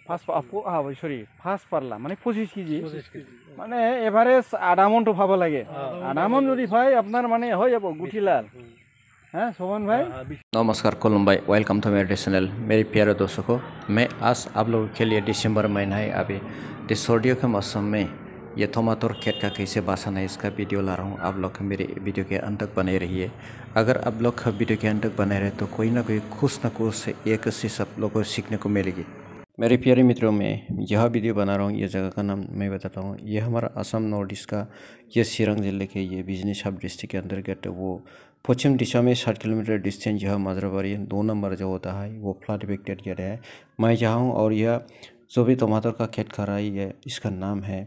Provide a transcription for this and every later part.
First पारला माने 25 KG माने average आधा मन तो भाव लगे आधा मन जो भाई अपना माने हो जाब गुठीलाल हाँ सोमन भाई। नमस्कार खुलुमबाई, वेलकम टू मेरे चैनल। मेरे प्यारे दोस्तों को मैं आज आप लोगों के लिए दिसंबर महीना है अभी तो सर्दियों के मौसम में ये टमाटर खेत का कैसे बासाना है इसका वीडियो ला रहा हूँ। आप लोग मेरे वीडियो के अंत तक बने रहिए। अगर आप लोग वीडियो के अंत तक बने रहे तो कोई ना कोई कुछ न कुछ एक चीज़ आप लोग को सीखने को मिलेगी। मेरे प्यारे मित्रों, मैं यह वीडियो बना रहा हूँ। ये जगह का नाम मैं बताता हूँ। ये हमारा असम नॉर्थ ईस्ट का ये सिरंग जिले के ये बिजनी सब डिस्ट्रिक्ट के अंतर्गत वो पश्चिम दिशा में 60 किलोमीटर डिस्टेंस यह मजराबारी 2 नंबर जो होता है वो फ्लड इफेक्टेड एरिया है। मैं जहाँ हूँ और यह जो भी टमाटर का खेत कर रहा है ये इसका नाम है,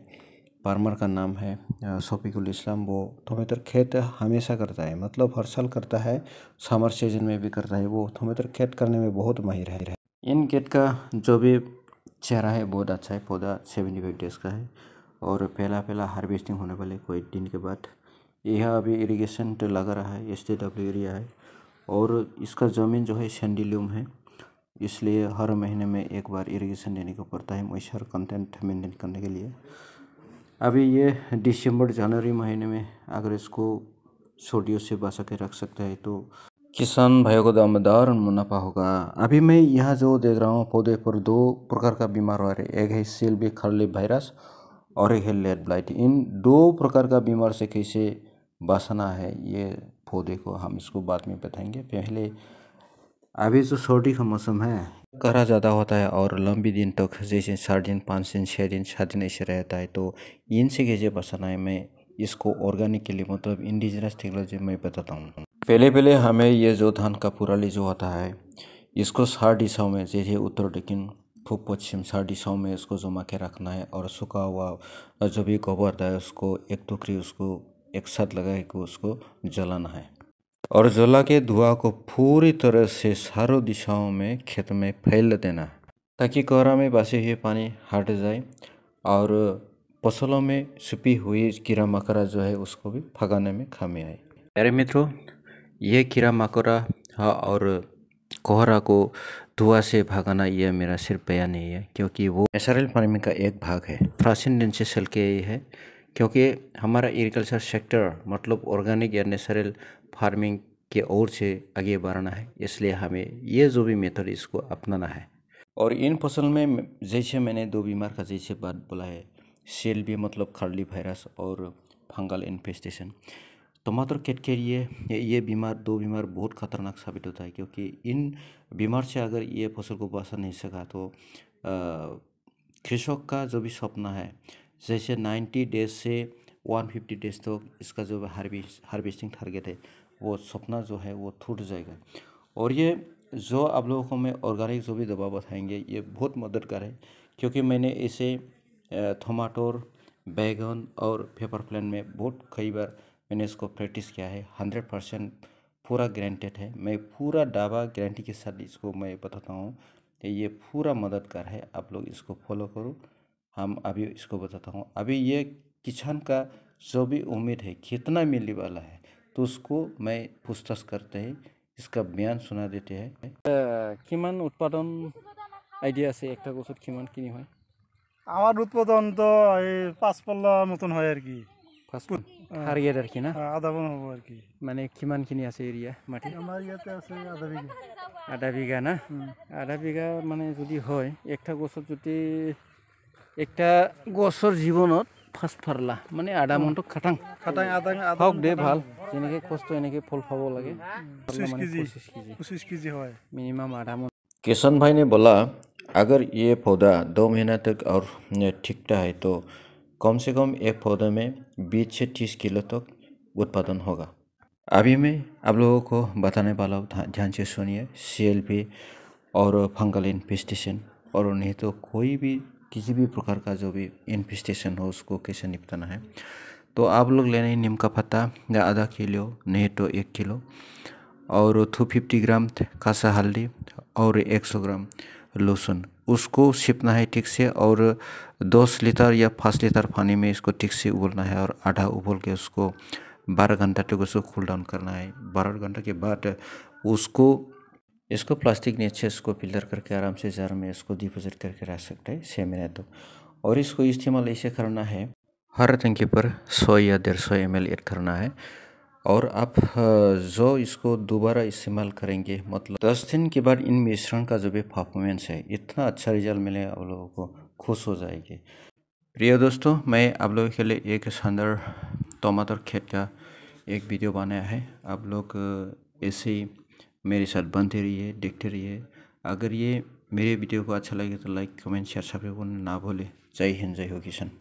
फार्मर का नाम है शफीकुल इस्लाम। वो टमाटर खेत हमेशा करता है, मतलब हर साल करता है, समर सीजन में भी करता है। वो टमाटर खेत करने में बहुत माहिर है। इन खेत का जो भी चेहरा है बहुत अच्छा है। पौधा 75 डेज का है और पहला हार्वेस्टिंग होने वाले कोई दिन के बाद। यह अभी इरिगेशन तो लगा रहा है, STW एरिया है और इसका ज़मीन जो है सैंडिल्यूम है, इसलिए हर महीने में एक बार इरिगेशन देने को पड़ता है मॉइस्चर कंटेंट मेंटेन करने के लिए। अभी ये दिसंबर जनवरी महीने में अगर इसको सर्दियों से बचा के रख सकता है तो किसान भाइयों को दमदार मुनाफा होगा। अभी मैं यहाँ जो देख रहा हूँ पौधे पर 2 प्रकार का बीमार हो रहे, एक है सिल्वी खरली वायरस और एक है लेड ब्लाइट। इन 2 प्रकार का बीमार से कैसे बचाना है ये पौधे को हम इसको बाद में बताएंगे। पहले अभी जो सर्दी का मौसम है करा ज़्यादा होता है और लंबी दिन तक जैसे 4 दिन 5 दिन 6 दिन 7 दिन ऐसे रहता है, तो इनसे कैसे बचाना है मैं इसको ऑर्गेनिक के लिए मतलब इंडिजिनस टेक्नोलॉजी में बताता हूँ। पहले हमें ये जो धान का पुराली जो होता है इसको 4 दिशाओं में जैसे उत्तर दक्षिण पूर्व पश्चिम 4 दिशाओं में इसको जमा के रखना है और सूखा हुआ जो भी गोबर है उसको एक टुकड़ी उसको एक साथ लगा के उसको जलाना है और जला के धुआं को पूरी तरह से चारों दिशाओं में खेत में फैल देना है ताकि कोहरा में बसे हुए पानी हट जाए और फसलों में छुपी हुई कीड़ा मकोड़ा जो है उसको भी भगाने में काम आए। प्यारे मित्रों, ये कीड़ा मकोड़ा और कोहरा को धुआं से भगाना यह मेरा सिर्फ बयान नहीं है, क्योंकि वो नेचुरल फार्मिंग का एक भाग है। प्राचीन दिन से चल के है, क्योंकि हमारा एग्रीकल्चर सेक्टर मतलब ऑर्गेनिक या नेचुरल फार्मिंग के ओर से आगे बढ़ना है, इसलिए हमें ये जो भी मेथड इसको अपनाना है। और इन फसल में जैसे मैंने 2 बीमार का जैसे बात बोला है, सेल्वी मतलब खरली वायरस और फंगल इन्फेस्टेशन। टमाटर खेत के लिए ये 2 बीमार बहुत खतरनाक साबित होता है, क्योंकि इन बीमार से अगर ये फसल को बचा नहीं सका तो कृषक का जो भी सपना है जैसे 90 डेज से 150 डेज तो इसका जो हार्वेस्टिंग टारगेट है वो सपना जो है वो टूट जाएगा। और ये जो आप लोगों को मैं ऑर्गेनिक जो भी दवा बताएंगे ये बहुत मददगार है, क्योंकि मैंने इसे टमाटर, बैगन और पेपर प्लांट में बहुत कई बार मैंने इसको प्रैक्टिस किया है। 100% पूरा गारंटेड है, मैं पूरा दावा गारंटी के साथ इसको मैं बताता हूँ कि ये पूरा मददगार है। आप लोग इसको फॉलो करो। हम अभी इसको बताता हूँ। अभी ये किसान का जो भी उम्मीद है कितना मिलने वाला है तो उसको मैं पूछताछ करते हैं, इसका बयान सुना देते हैं। किमान उत्पादन आइडिया আছে একটা বছর কিমান কিনি হয়? আমার উৎপাদন তো এই 5 পাল্লা মতন হয় আর কি। টার্গেট আর কি না, আধা মন হবে আর কি। মানে কিমান কিনি আছে এরিয়া মাটি? আমার ইয়াতে আছে আধা বিঘা। আধা বিঘা না, আধা বিঘা মানে যদি হয় একটা গছৰ যদি একটা গছৰ জীৱনত ফাৰ্ষ্ট ফাৰলা মানে আধা মনটো খাটাং আধা হওক দে ভাল, যেনেকৈ কষ্ট এনেকৈ ফল পাব লাগে। 25 কেজি হয় मिनिमम आधा मन। किशन भाई ने बोला अगर ये पौधा 2 महीना तक और टिकता है तो कम से कम एक पौधे में 20 से 30 किलो तक उत्पादन होगा। अभी मैं आप लोगों को बताने वाला हूँ, ध्यान से सुनिए। CLP और फंगल इन्फेस्टेशन और नहीं तो कोई भी किसी भी प्रकार का जो भी इन्फेस्टेशन हो उसको कैसे निपटाना है। तो आप लोग लेने नीम का पत्ता या आधा किलो नहीं तो 1 किलो और 250 ग्राम कासा हल्दी और 100 ग्राम लहसुन, उसको छिपना है ठीक से और 10 लीटर या 5 लीटर पानी में इसको ठीक से उबलना है और आधा उबल के उसको 12 घंटा तक उसको कूल डाउन करना है। 12 घंटे के बाद उसको इसको प्लास्टिक नीचे इसको फिल्टर करके आराम से जार में इसको डिपोजिट करके रख सकते हैं 6 मिनट तक। और इसको इस्तेमाल ऐसे करना है, हर टंकी पर 100 या 150 ml ऐड करना है। और आप जो इसको दोबारा इस्तेमाल करेंगे, मतलब 10 दिन के बाद इन मिश्रण का जो भी परफॉर्मेंस है, इतना अच्छा रिजल्ट मिलेगा, आप लोगों को खुश हो जाएगी। प्रिय दोस्तों, मैं आप लोगों के लिए एक शानदार टमाटर खेत का एक वीडियो बनाया है। आप लोग ऐसे ही मेरे साथ बनते रहिए, देखते रहिए। अगर ये मेरे वीडियो को अच्छा लगे तो लाइक, कमेंट, शेयर सब्सक्राइब करना ना भूलें। जय हिंद, जय हो किसान।